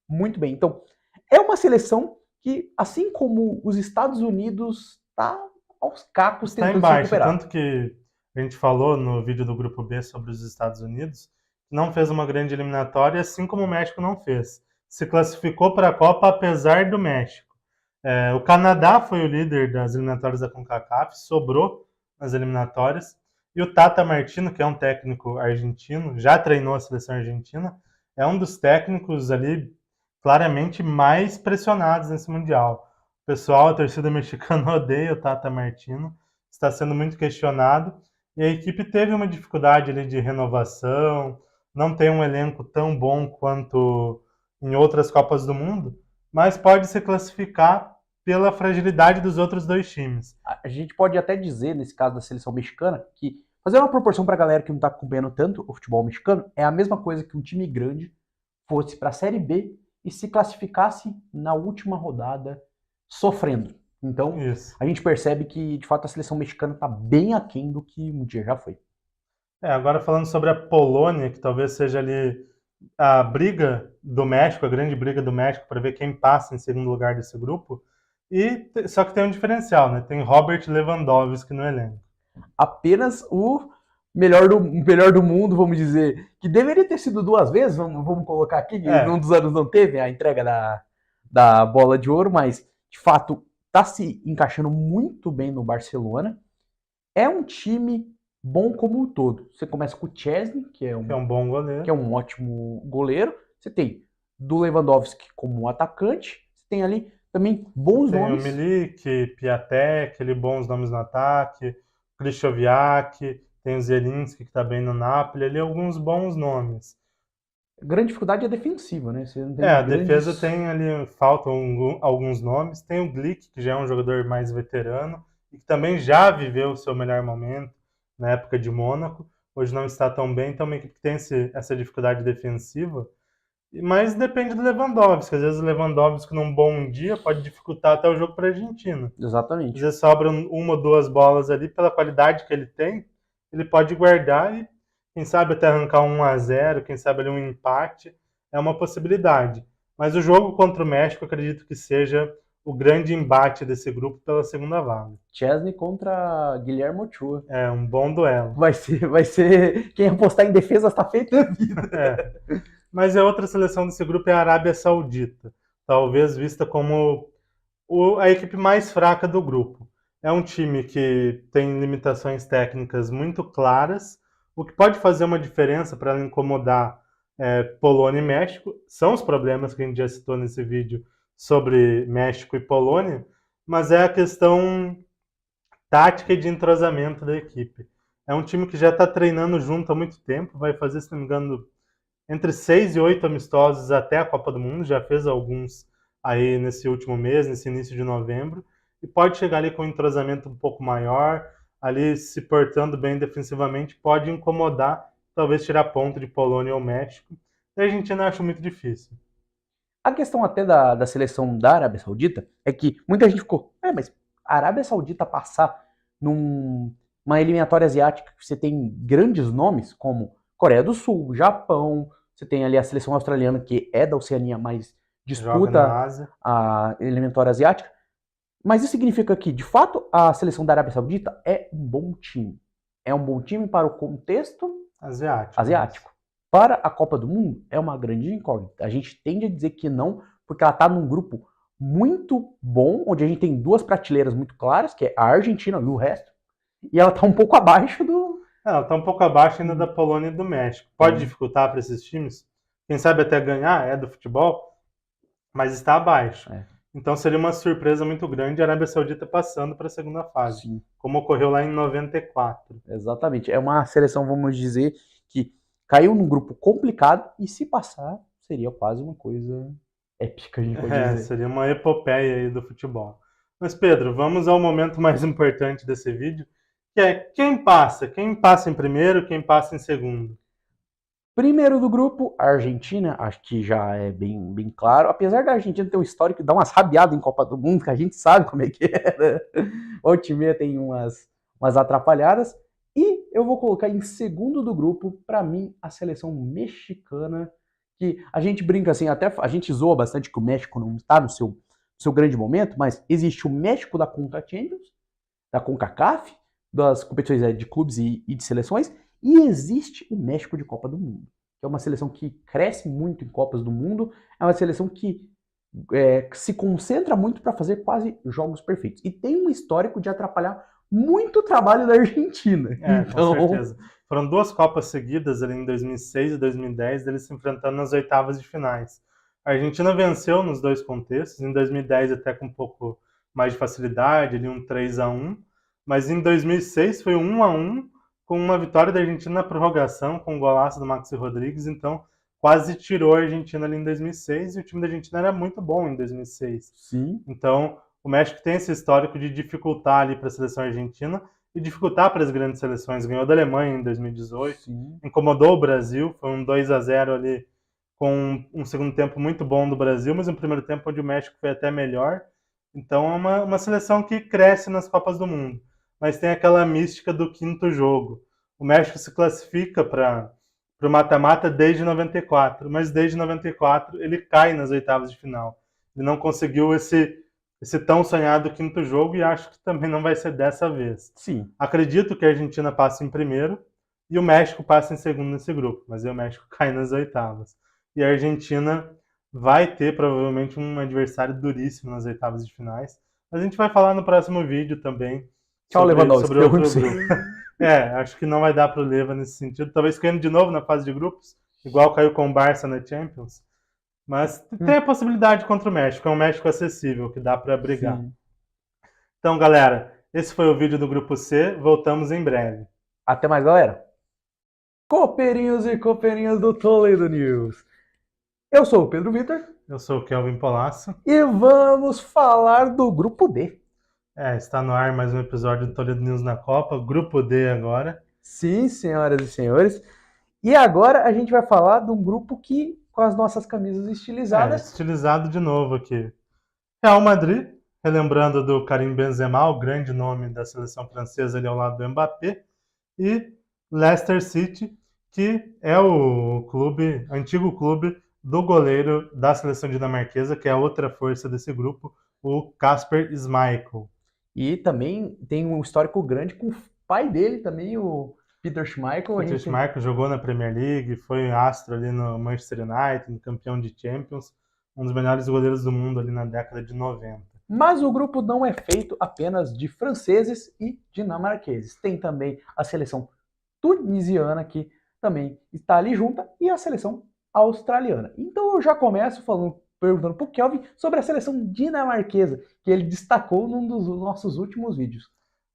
muito bem. Então, é uma seleção que, assim como os Estados Unidos, está aos cacos tentando se recuperar. Tanto que a gente falou no vídeo do Grupo B sobre os Estados Unidos, não fez uma grande eliminatória, assim como o México não fez. Se classificou para a Copa apesar do México. O Canadá foi o líder das eliminatórias da CONCACAF, sobrou nas eliminatórias. E o Tata Martino, que é um técnico argentino, já treinou a seleção argentina, é um dos técnicos ali claramente mais pressionados nesse Mundial. O pessoal, a torcida mexicana odeia o Tata Martino, está sendo muito questionado, e a equipe teve uma dificuldade ali de renovação, não tem um elenco tão bom quanto em outras Copas do Mundo, mas pode se classificar pela fragilidade dos outros dois times. A gente pode até dizer, nesse caso da seleção mexicana, que Fazer uma proporção pra galera que não tá acompanhando tanto o futebol mexicano, é a mesma coisa que um time grande fosse pra Série B e se classificasse na última rodada sofrendo. Então, Isso. a gente percebe que, de fato, a seleção mexicana tá bem aquém do que um dia já foi. Agora falando sobre a Polônia, que talvez seja ali a briga do México, a grande briga do México para ver quem passa em segundo lugar desse grupo. Só que tem um diferencial, né? Tem Robert Lewandowski no elenco. Apenas o melhor do mundo, vamos dizer, que deveria ter sido 2 vezes, vamos colocar aqui, que num dos anos não teve a entrega da bola de ouro, mas de fato tá se encaixando muito bem no Barcelona. É um time bom como um todo. Você começa com o Szczesny, que é um bom goleiro, que é um ótimo goleiro. Você tem do Lewandowski como atacante. Você tem ali também bons nomes. Tem o Milik, Piatek, ali bons nomes no ataque, Krychowiak, tem o Zielinski, que está bem no Napoli, ali alguns bons nomes. A grande dificuldade é defensiva, né? Você não tem a defesa tem ali, faltam alguns nomes. Tem o Glick, que já é um jogador mais veterano, e que também já viveu o seu melhor momento na época de Mônaco. Hoje não está tão bem, então uma equipe que tem essa dificuldade defensiva. Mas depende do Lewandowski. Às vezes o Lewandowski, num bom dia, pode dificultar até o jogo para a Argentina. Exatamente. Às vezes sobram 1 ou 2 bolas ali, pela qualidade que ele tem, ele pode guardar e, quem sabe, até arrancar 1-0, quem sabe ali um empate, é uma possibilidade. Mas o jogo contra o México, acredito que seja o grande embate desse grupo pela segunda vaga. Szczesny contra Guilherme Ochoa. É um bom duelo. Vai ser quem apostar em defesa está feito na vida. Mas a outra seleção desse grupo é a Arábia Saudita, talvez vista como a equipe mais fraca do grupo. É um time que tem limitações técnicas muito claras, o que pode fazer uma diferença para ela incomodar Polônia e México. São os problemas que a gente já citou nesse vídeo sobre México e Polônia, mas é a questão tática e de entrosamento da equipe. É um time que já está treinando junto há muito tempo, vai fazer, se não me engano, entre 6 e 8 amistosos até a Copa do Mundo, já fez alguns aí nesse último mês, nesse início de novembro, e pode chegar ali com um entrosamento um pouco maior, ali se portando bem defensivamente, pode incomodar, talvez tirar ponto de Polônia ou México. E a Argentina acho muito difícil. A questão até da seleção da Arábia Saudita é que muita gente ficou, mas a Arábia Saudita passar numa eliminatória asiática que você tem grandes nomes como Coreia do Sul, Japão, você tem ali a seleção australiana que é da Oceania, mas disputa a eliminatória asiática. Mas isso significa que, de fato, a seleção da Arábia Saudita é um bom time. É um bom time para o contexto asiático. Para a Copa do Mundo, é uma grande incógnita. A gente tende a dizer que não, porque ela está num grupo muito bom, onde a gente tem 2 prateleiras muito claras, que é a Argentina e o resto, e ela está um pouco abaixo do... Ela está um pouco abaixo ainda da Polônia e do México. Pode dificultar para esses times. Quem sabe até ganhar, é do futebol, mas está abaixo. Então seria uma surpresa muito grande a Arábia Saudita passando para a segunda fase, Sim, como ocorreu lá em 94. Exatamente. É uma seleção, vamos dizer, que caiu num grupo complicado e se passar, seria quase uma coisa épica, a gente pode dizer. Seria uma epopeia aí do futebol. Mas Pedro, vamos ao momento mais importante desse vídeo, que é quem passa em primeiro, quem passa em segundo. Primeiro do grupo, a Argentina, acho que já é bem claro, apesar da Argentina ter um histórico de dar umas rabiadas em Copa do Mundo, que a gente sabe como é que é, né? O time tem umas atrapalhadas, e eu vou colocar em segundo do grupo, para mim, a seleção mexicana, que a gente brinca assim, até a gente zoa bastante que o México não está no seu grande momento, mas existe o México da Conca Champions, da CONCACAF, das competições de clubes e de seleções, e existe o México de Copa do Mundo, que é uma seleção que cresce muito em Copas do Mundo, é uma seleção que se concentra muito para fazer quase jogos perfeitos. E tem um histórico de atrapalhar muito o trabalho da Argentina. Então... Com certeza. Foram 2 Copas seguidas, ali em 2006 e 2010, eles se enfrentando nas oitavas de finais. A Argentina venceu nos 2 contextos, em 2010 até com um pouco mais de facilidade, ali um 3-1, mas em 2006 foi 1-1, com uma vitória da Argentina na prorrogação, com um golaço do Maxi Rodrigues, então quase tirou a Argentina ali em 2006, e o time da Argentina era muito bom em 2006. Sim. Então, o México tem esse histórico de dificultar ali para a seleção argentina, e dificultar para as grandes seleções. Ganhou da Alemanha em 2018, Sim. incomodou o Brasil, foi um 2-0 ali, com um segundo tempo muito bom do Brasil, mas um primeiro tempo onde o México foi até melhor. Então é uma seleção que cresce nas Copas do Mundo, mas tem aquela mística do quinto jogo. O México se classifica para o mata-mata desde 94, mas desde 94 ele cai nas oitavas de final. Ele não conseguiu esse tão sonhado quinto jogo e acho que também não vai ser dessa vez. Sim. Acredito que a Argentina passe em primeiro e o México passe em segundo nesse grupo, mas aí o México cai nas oitavas. E a Argentina vai ter provavelmente um adversário duríssimo nas oitavas de finais. Mas a gente vai falar no próximo vídeo também Tchau, Lewandowski. sobre outro grupo. Acho que não vai dar para o Leva nesse sentido. Talvez caindo de novo na fase de grupos, igual caiu com o Barça na Champions. Mas tem a possibilidade contra o México. É um México acessível, que dá para brigar. Sim. Então, galera, esse foi o vídeo do Grupo C. Voltamos em breve. Até mais, galera. Copeirinhos e copeirinhas do Toledo News. Eu sou o Pedro Vitor. Eu sou o Kelvin Polasso. E vamos falar do Grupo D. Está no ar mais um episódio do Toledo News na Copa. Grupo D agora. Sim, senhoras e senhores. E agora a gente vai falar de um grupo que, com as nossas camisas estilizadas... estilizado de novo aqui. Real Madrid, relembrando do Karim Benzema, o grande nome da seleção francesa ali ao lado do Mbappé. E Leicester City, que é o antigo clube do goleiro da seleção dinamarquesa, que é a outra força desse grupo, o Kasper Schmeichel. E também tem um histórico grande com o pai dele também, o Peter Schmeichel. Peter Schmeichel jogou na Premier League, foi astro ali no Manchester United, campeão de Champions, um dos melhores goleiros do mundo ali na década de 90. Mas o grupo não é feito apenas de franceses e dinamarqueses. Tem também a seleção tunisiana, que também está ali junta, e a seleção australiana. Então eu já começo perguntando para o Kelvin sobre a seleção dinamarquesa, que ele destacou num dos nossos últimos vídeos.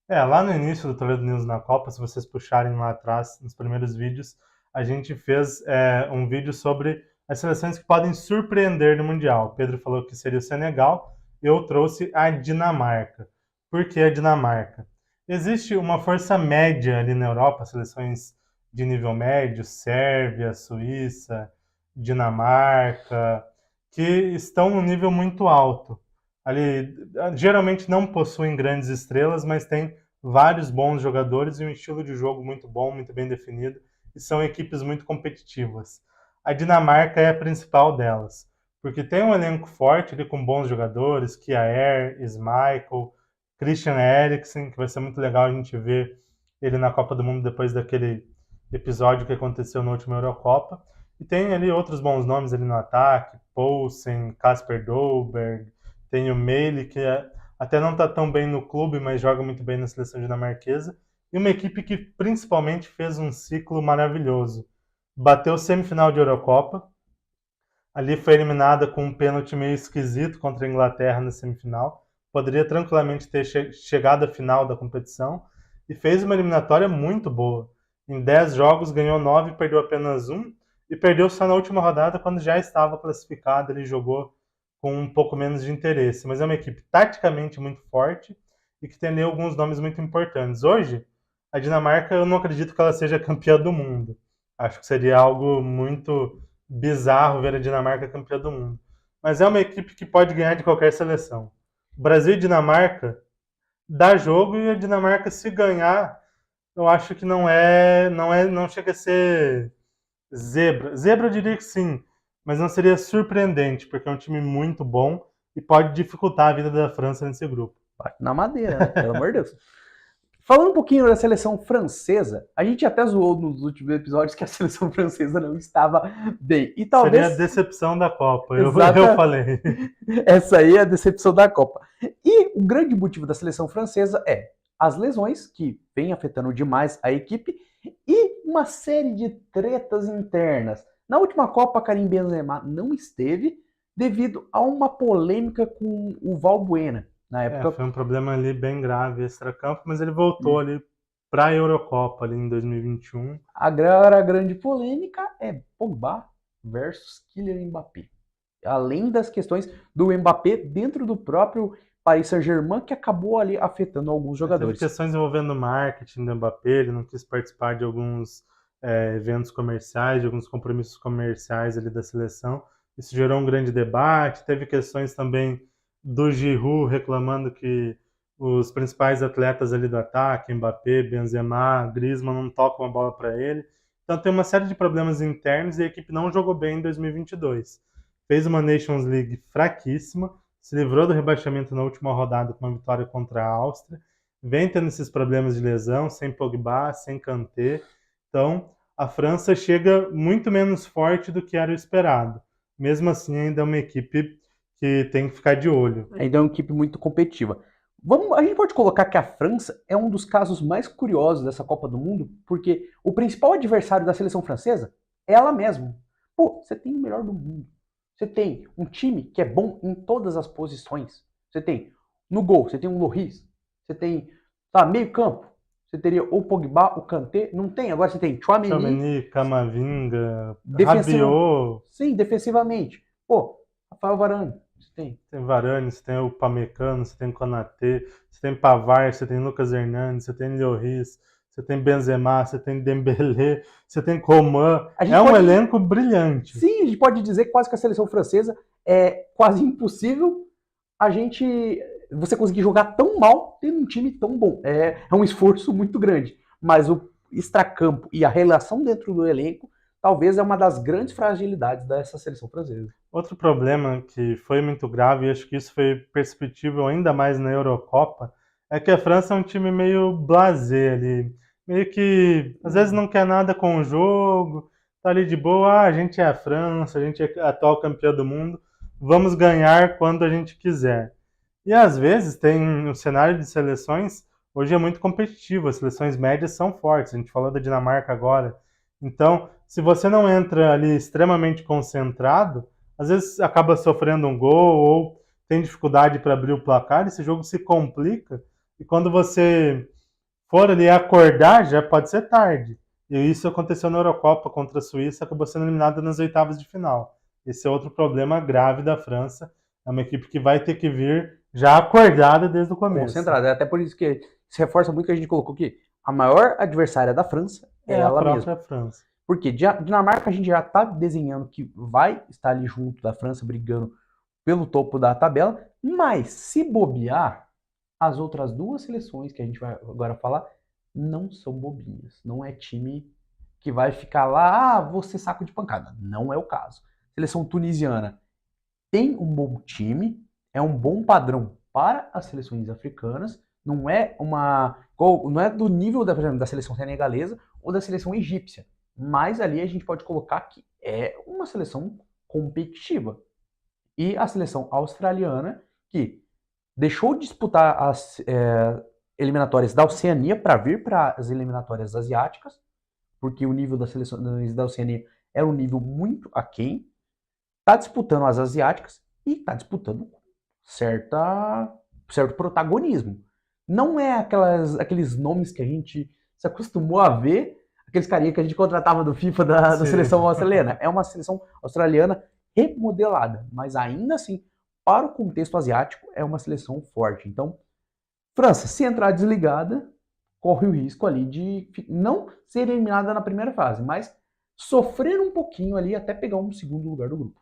Lá no início do Toledo News na Copa, se vocês puxarem lá atrás, nos primeiros vídeos, a gente fez um vídeo sobre as seleções que podem surpreender no Mundial. O Pedro falou que seria o Senegal, eu trouxe a Dinamarca. Por que a Dinamarca? Existe uma força média ali na Europa, seleções de nível médio, Sérvia, Suíça, Dinamarca, que estão num nível muito alto. Ali, geralmente não possuem grandes estrelas, mas tem vários bons jogadores e um estilo de jogo muito bom, muito bem definido, e são equipes muito competitivas. A Dinamarca é a principal delas, porque tem um elenco forte ali com bons jogadores, Kjaer, Schmeichel, Christian Eriksen, que vai ser muito legal a gente ver ele na Copa do Mundo depois daquele episódio que aconteceu na última Eurocopa. E tem ali outros bons nomes ali no ataque, Poulsen, Kasper Dolberg, tem o Meili, que até não está tão bem no clube, mas joga muito bem na seleção dinamarquesa. E uma equipe que principalmente fez um ciclo maravilhoso. Bateu semifinal de Eurocopa, ali foi eliminada com um pênalti meio esquisito contra a Inglaterra na semifinal. Poderia tranquilamente ter chegado à final da competição e fez uma eliminatória muito boa. Em 10 jogos ganhou 9 e perdeu apenas 1. E perdeu só na última rodada, quando já estava classificado. Ele jogou com um pouco menos de interesse. Mas é uma equipe taticamente muito forte e que tem ali alguns nomes muito importantes. Hoje, a Dinamarca, eu não acredito que ela seja campeã do mundo. Acho que seria algo muito bizarro ver a Dinamarca campeã do mundo. Mas é uma equipe que pode ganhar de qualquer seleção. Brasil e Dinamarca dá jogo, e a Dinamarca, se ganhar, eu acho que não chega a ser zebra. Zebra eu diria que sim, mas não seria surpreendente, porque é um time muito bom e pode dificultar a vida da França nesse grupo. Bate na madeira, né? Pelo amor de Deus. Falando um pouquinho da seleção francesa, a gente até zoou nos últimos episódios que a seleção francesa não estava bem. E talvez... Seria a decepção da Copa, eu falei. Essa aí é a decepção da Copa. E o grande motivo da seleção francesa é as lesões, que vem afetando demais a equipe, e uma série de tretas internas. Na última Copa, Karim Benzema não esteve devido a uma polêmica com o Valbuena. Na época... Foi um problema ali bem grave extracampo, mas ele voltou ali para a Eurocopa ali em 2021. Agora a grande polêmica é Pogba versus Kylian Mbappé. Além das questões do Mbappé dentro do próprio Paris Saint-Germain, que acabou ali afetando alguns jogadores. Teve questões envolvendo marketing do Mbappé, ele não quis participar de alguns eventos comerciais, de alguns compromissos comerciais ali da seleção. Isso gerou um grande debate. Teve questões também do Giroud reclamando que os principais atletas ali do ataque, Mbappé, Benzema, Griezmann, não tocam a bola para ele. Então tem uma série de problemas internos e a equipe não jogou bem em 2022. Fez uma Nations League fraquíssima, se livrou do rebaixamento na última rodada com uma vitória contra a Áustria, vem tendo esses problemas de lesão, sem Pogba, sem Kanté. Então a França chega muito menos forte do que era o esperado. Mesmo assim, ainda é uma equipe que tem que ficar de olho. Ainda é uma equipe muito competitiva. A gente pode colocar que a França é um dos casos mais curiosos dessa Copa do Mundo, porque o principal adversário da seleção francesa é ela mesma. Pô, você tem o melhor do mundo. Você tem um time que é bom em todas as posições. Você tem no gol, você tem um Lloris. Você tem meio campo. Você teria o Pogba, o Kanté. Não tem, agora você tem Tchouaméni, Camavinga, Rabiot. Sim, defensivamente. Pô, Rafael Varane. Tem Varane, você tem o Pamecano, você tem o Konaté, você tem Pavard, você tem Lucas Hernandes, você tem Lloris, você tem Benzema, você tem Dembélé, você tem Coman. É um elenco brilhante. Sim, a gente pode dizer quase que a seleção francesa é quase impossível você conseguir jogar tão mal tendo um time tão bom. É um esforço muito grande. Mas o extracampo e a relação dentro do elenco talvez é uma das grandes fragilidades dessa seleção francesa. Outro problema que foi muito grave, e acho que isso foi perceptível ainda mais na Eurocopa, é que a França é um time meio blasé ali. Meio que, às vezes, não quer nada com o jogo, tá ali de boa, a gente é a França, a gente é a atual campeã do mundo, vamos ganhar quando a gente quiser. E às vezes tem o cenário de seleções, hoje é muito competitivo, as seleções médias são fortes, a gente falou da Dinamarca agora. Então, se você não entra ali extremamente concentrado, às vezes acaba sofrendo um gol ou tem dificuldade para abrir o placar, esse jogo se complica e quando você for ali acordar, já pode ser tarde. E isso aconteceu na Eurocopa contra a Suíça, acabou sendo eliminada nas oitavas de final. Esse é outro problema grave da França, é uma equipe que vai ter que vir já acordada desde o começo. Concentrada, é até por isso que se reforça muito que a gente colocou que a maior adversária da França é ela mesma. A própria França. Porque Dinamarca a gente já está desenhando que vai estar ali junto da França, brigando pelo topo da tabela, mas se bobear, as outras duas seleções que a gente vai agora falar não são bobinhas. Não é time que vai ficar lá, vou ser saco de pancada. Não é o caso. A seleção tunisiana tem um bom time, é um bom padrão para as seleções africanas, não é do nível por exemplo, da seleção senegalesa ou da seleção egípcia. Mas ali a gente pode colocar que é uma seleção competitiva. E a seleção australiana, que deixou de disputar as eliminatórias da Oceania para vir para as eliminatórias asiáticas, porque o nível das seleções da Oceania era um nível muito aquém, está disputando as asiáticas e está disputando certo protagonismo. Não é aqueles nomes que a gente se acostumou a ver, aqueles carinha que a gente contratava do FIFA da seleção australiana. É uma seleção australiana remodelada, mas ainda assim, para o contexto asiático, é uma seleção forte. Então, França, se entrar desligada, corre o risco ali de não ser eliminada na primeira fase, mas sofrer um pouquinho ali até pegar um segundo lugar do grupo.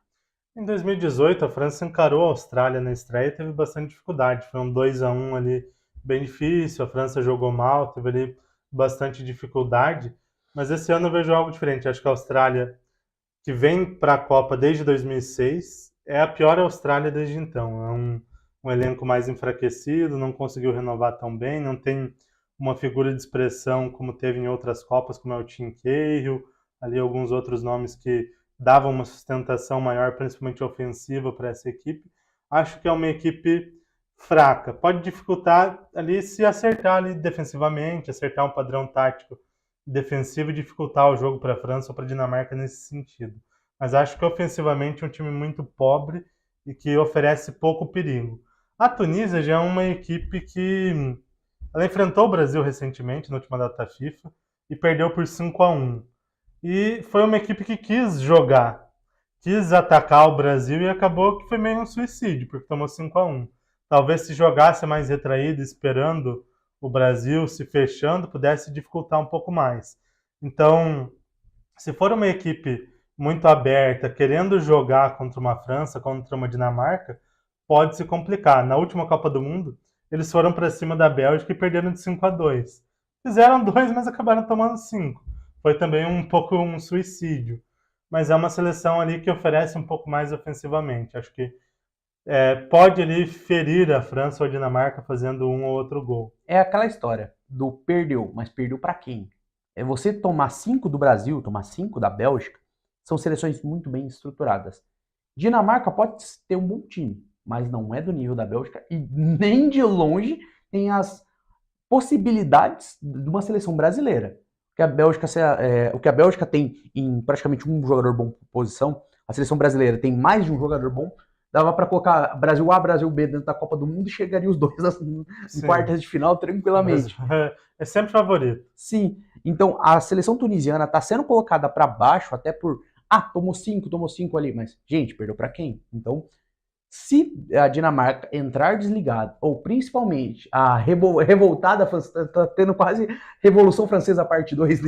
Em 2018, a França encarou a Austrália na estreia e teve bastante dificuldade. Foi um 2-1 ali bem difícil, a França jogou mal, teve ali bastante dificuldade. Mas esse ano eu vejo algo diferente. Acho que a Austrália, que vem para a Copa desde 2006, é a pior Austrália desde então. É um elenco mais enfraquecido, não conseguiu renovar tão bem, não tem uma figura de expressão como teve em outras Copas, como é o Tim Cahill, ali alguns outros nomes que davam uma sustentação maior, principalmente ofensiva, para essa equipe. Acho que é uma equipe fraca. Pode dificultar ali se acertar ali defensivamente, acertar um padrão tático defensivo e dificultar o jogo para a França ou para a Dinamarca nesse sentido. Mas acho que ofensivamente é um time muito pobre e que oferece pouco perigo. A Tunísia já é uma equipe que ela enfrentou o Brasil recentemente, na última data FIFA, e perdeu por 5-1. E foi uma equipe que quis jogar, quis atacar o Brasil e acabou que foi meio um suicídio, porque tomou 5-1. talvez se jogasse mais retraído, esperando o Brasil se fechando, pudesse dificultar um pouco mais. Então, se for uma equipe muito aberta, querendo jogar contra uma França, contra uma Dinamarca, pode se complicar. Na última Copa do Mundo, eles foram para cima da Bélgica e perderam de 5-2. Fizeram 2, mas acabaram tomando 5. Foi também um pouco um suicídio. Mas é uma seleção ali que oferece um pouco mais ofensivamente. Acho que pode ali ferir a França ou a Dinamarca fazendo um ou outro gol. É aquela história do perdeu, mas perdeu para quem? É você tomar 5 do Brasil, tomar 5 da Bélgica, são seleções muito bem estruturadas. Dinamarca pode ter um bom time, mas não é do nível da Bélgica e nem de longe tem as possibilidades de uma seleção brasileira. O que a Bélgica tem em praticamente um jogador bom por posição, a seleção brasileira tem mais de um jogador bom, dava para colocar Brasil A, Brasil B dentro da Copa do Mundo e chegaria os dois em quartas de final tranquilamente. É sempre favorito. Sim, então a seleção tunisiana está sendo colocada para baixo até por, tomou 5 ali, mas gente, perdeu para quem? Então, se a Dinamarca entrar desligada, ou principalmente a revoltada, está tendo quase Revolução Francesa parte 2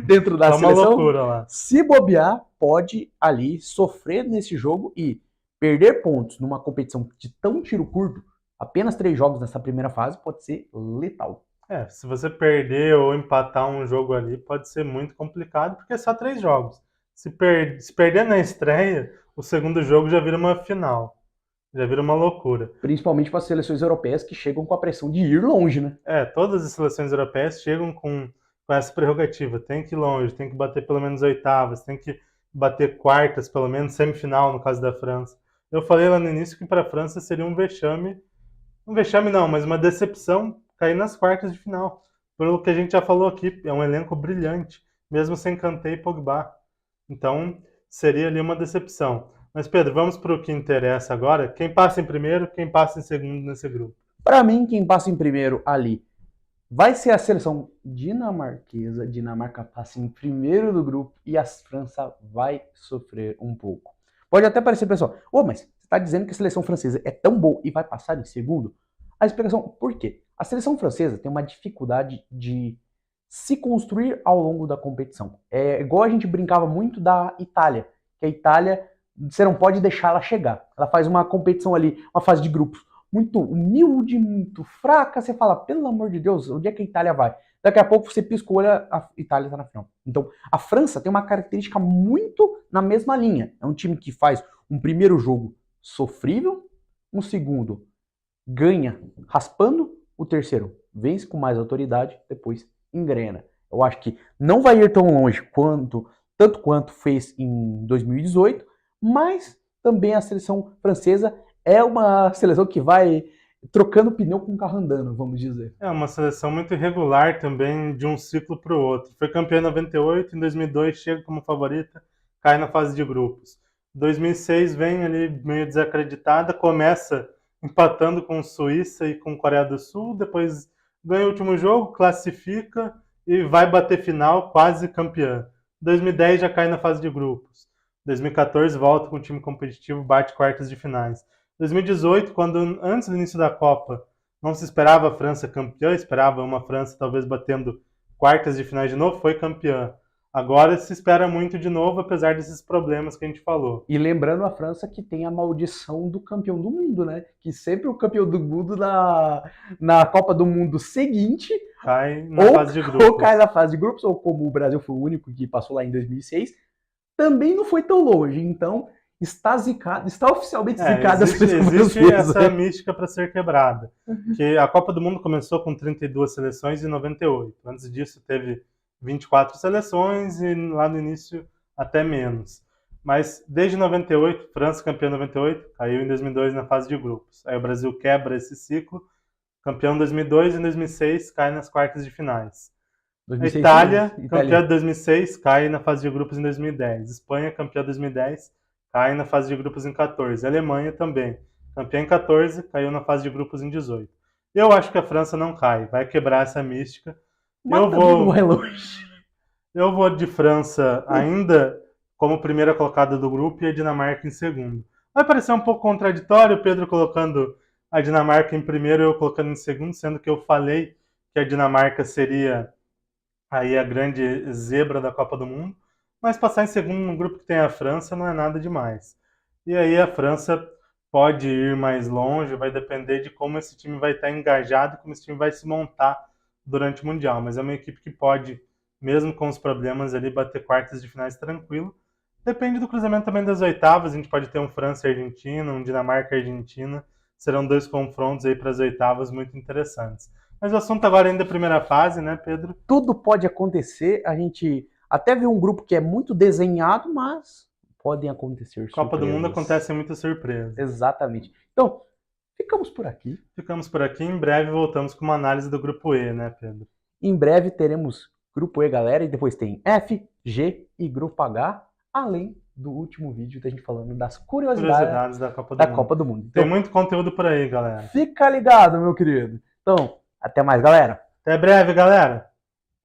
dentro da seleção, uma loucura lá. Se bobear, pode ali sofrer nesse jogo e perder pontos numa competição de tão tiro curto, apenas 3 jogos nessa primeira fase, pode ser letal. Se você perder ou empatar um jogo ali, pode ser muito complicado, porque é só 3 jogos. Se perder na estreia, o segundo jogo já vira uma final. Já vira uma loucura. Principalmente para as seleções europeias que chegam com a pressão de ir longe, né? Todas as seleções europeias chegam com essa prerrogativa. Tem que ir longe, tem que bater pelo menos oitavas, tem que bater quartas, pelo menos semifinal, no caso da França. Eu falei lá no início que para a França seria um vexame não, mas uma decepção cair nas quartas de final. Pelo que a gente já falou aqui, é um elenco brilhante, mesmo sem Kanté e Pogba. Então, seria ali uma decepção. Mas, Pedro, vamos para o que interessa agora. Quem passa em primeiro, quem passa em segundo nesse grupo? Para mim, quem passa em primeiro ali vai ser a seleção dinamarquesa. Dinamarca passa em primeiro do grupo e a França vai sofrer um pouco. Pode até parecer, pessoal, mas você está dizendo que a seleção francesa é tão boa e vai passar em segundo? A explicação, por quê? A seleção francesa tem uma dificuldade de se construir ao longo da competição. É igual a gente brincava muito da Itália, que a Itália, você não pode deixar ela chegar. Ela faz uma competição ali, uma fase de grupos muito humilde, muito fraca, você fala, pelo amor de Deus, onde é que a Itália vai? Daqui a pouco você pisca o olho, a Itália está na final. Então, a França tem uma característica muito na mesma linha. É um time que faz um primeiro jogo sofrível, um segundo ganha raspando, o terceiro vence com mais autoridade, depois engrena. Eu acho que não vai ir tão longe tanto quanto fez em 2018, mas também a seleção francesa é uma seleção que vai trocando pneu com o carro andando, vamos dizer. É uma seleção muito irregular também, de um ciclo para o outro. Foi campeã em 98, em 2002 chega como favorita, cai na fase de grupos. 2006 vem ali meio desacreditada, começa empatando com Suíça e com Coreia do Sul, depois ganha o último jogo, classifica e vai bater final, quase campeã. 2010 já cai na fase de grupos. 2014 volta com o time competitivo, bate quartas de finais. 2018, quando antes do início da Copa não se esperava a França campeã, esperava uma França talvez batendo quartas de finais de novo, foi campeã. Agora se espera muito de novo, apesar desses problemas que a gente falou. E lembrando a França que tem a maldição do campeão do mundo, né? Que sempre o campeão do mundo na Copa do Mundo seguinte cai na fase de grupos. Ou cai na fase de grupos, ou como o Brasil foi o único que passou lá em 2006, também não foi tão longe. Então, está zicado, está oficialmente zicada a seleção francesa. Existe essa mística para ser quebrada. Que a Copa do Mundo começou com 32 seleções em 98. Antes disso teve 24 seleções e lá no início até menos. Mas desde 98, França campeã em 98, caiu em 2002 na fase de grupos. Aí o Brasil quebra esse ciclo, campeão em 2002 e em 2006 cai nas quartas de finais. 2006, Itália, campeã de 2006, cai na fase de grupos em 2010. Espanha, campeã de 2010, cai na fase de grupos em 14. Alemanha também, campeã em 14, caiu na fase de grupos em 18. Eu acho que a França não cai, vai quebrar essa mística. Eu vou de França ainda como primeira colocada do grupo e a Dinamarca em segundo. Vai parecer um pouco contraditório, o Pedro colocando a Dinamarca em primeiro e eu colocando em segundo, sendo que eu falei que a Dinamarca seria aí a grande zebra da Copa do Mundo, mas passar em segundo no grupo que tem a França não é nada demais. E aí a França pode ir mais longe, vai depender de como esse time vai estar engajado, como esse time vai se montar durante o Mundial, mas é uma equipe que pode, mesmo com os problemas ali, bater quartas de finais tranquilo. Depende do cruzamento também das oitavas, a gente pode ter um França e Argentina, um Dinamarca e Argentina, serão 2 confrontos aí para as oitavas muito interessantes. Mas o assunto agora ainda é a primeira fase, né, Pedro? Tudo pode acontecer, a gente até viu um grupo que é muito desenhado, mas podem acontecer Copa do Mundo surpresas. acontece muita surpresa. Exatamente. Então, ficamos por aqui. Ficamos por aqui, em breve voltamos com uma análise do grupo E, né, Pedro? Em breve teremos grupo E, galera, e depois tem F, G e grupo H, além do último vídeo da gente falando das curiosidades Da Copa do da Mundo. Copa do Mundo. Tem Então, muito conteúdo por aí, galera. fica ligado, meu querido. Então, até mais, galera. Até breve, galera!